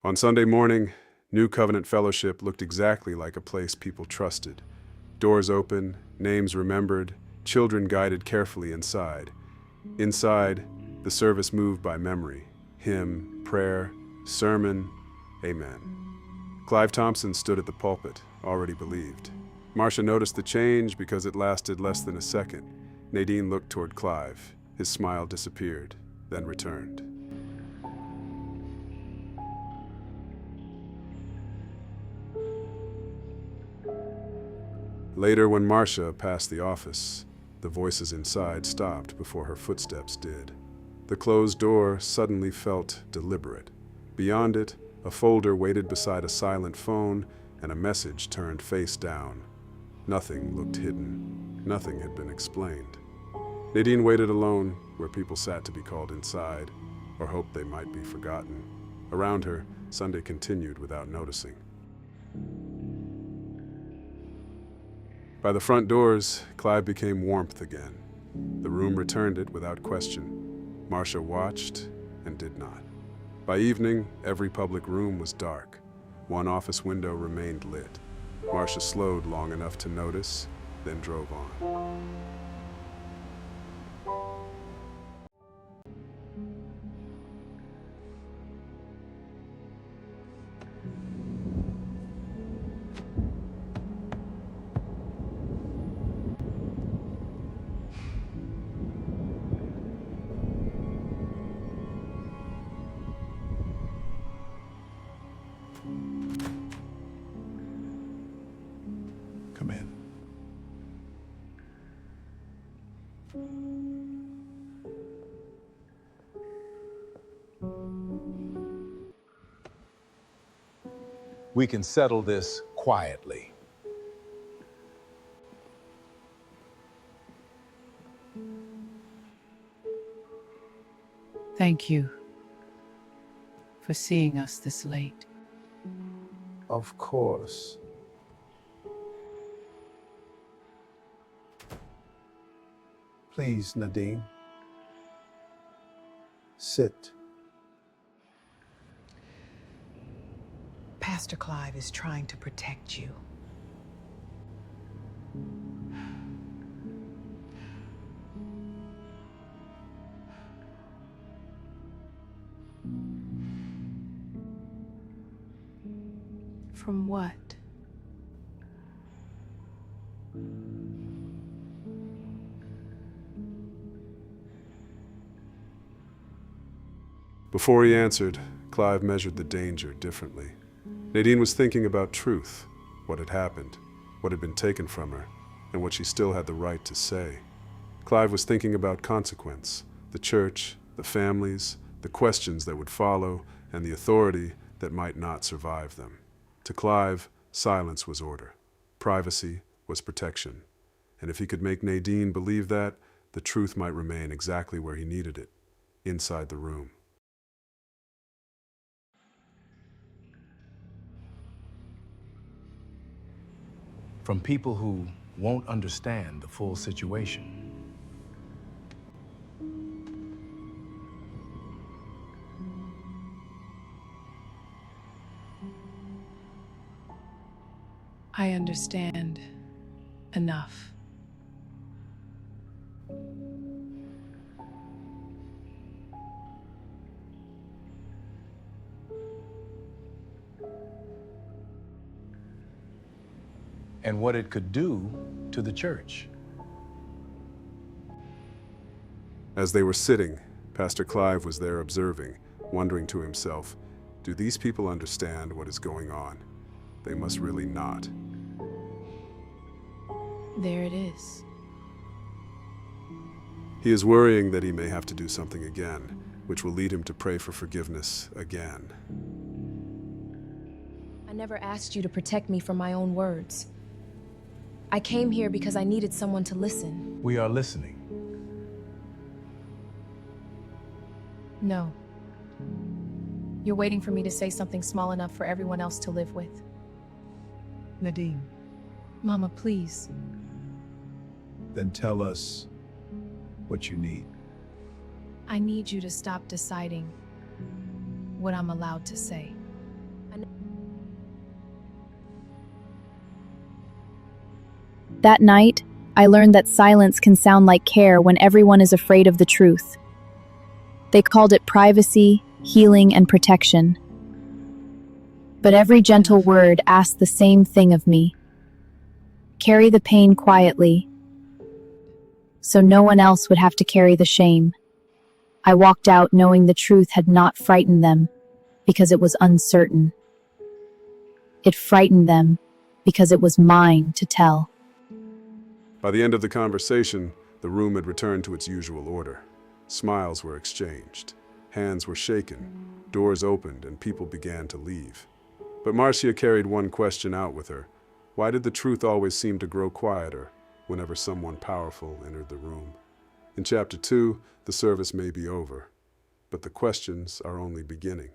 On Sunday morning, New Covenant Fellowship looked exactly like a place people trusted. Doors open, names remembered, children guided carefully inside. Inside, the service moved by memory, hymn, prayer, sermon, amen. Clive Thompson stood at the pulpit, already believed. Marcia noticed the change because it lasted less than a second. Nadine looked toward Clive. His smile disappeared, then returned. Later, when Marcia passed the office, the voices inside stopped before her footsteps did. The closed door suddenly felt deliberate. Beyond it, a folder waited beside a silent phone, and a message turned face down. Nothing looked hidden. Nothing had been explained. Nadine waited alone, where people sat to be called inside, or hoped they might be forgotten. Around her, Sunday continued without noticing. By the front doors, Clive became warmth again. The room returned it without question. Marcia watched and did not. By evening, every public room was dark. One office window remained lit. Marcia slowed long enough to notice, then drove on. Come in. We can settle this quietly. Thank you for seeing us this late. Of course. Please, Nadine. Sit. Pastor Clive is trying to protect you. From what? Before he answered, Clive measured the danger differently. Nadine was thinking about truth, what had happened, what had been taken from her, and what she still had the right to say. Clive was thinking about consequence, the church, the families, the questions that would follow, and the authority that might not survive them. To Clive, silence was order. Privacy was protection. And if he could make Nadine believe that, the truth might remain exactly where he needed it, inside the room. From people who won't understand the full situation. I understand enough. And what it could do to the church. As they were sitting, Pastor Clive was there observing, wondering to himself, do these people understand what is going on? They must really not. There it is. He is worrying that he may have to do something again, which will lead him to pray for forgiveness again. I never asked you to protect me from my own words. I came here because I needed someone to listen. We are listening. No. You're waiting for me to say something small enough for everyone else to live with. Nadine. Mama, please. Then tell us what you need. I need you to stop deciding what I'm allowed to say. That night, I learned that silence can sound like care when everyone is afraid of the truth. They called it privacy, healing, and protection. But every gentle word asked the same thing of me. Carry the pain quietly, so no one else would have to carry the shame. I walked out knowing the truth had not frightened them because it was uncertain. It frightened them because it was mine to tell. By the end of the conversation, the room had returned to its usual order. Smiles were exchanged. Hands were shaken. Doors opened and people began to leave. But Marcia carried one question out with her. Why did the truth always seem to grow quieter whenever someone powerful entered the room? In Chapter 2, the service may be over, but the questions are only beginning.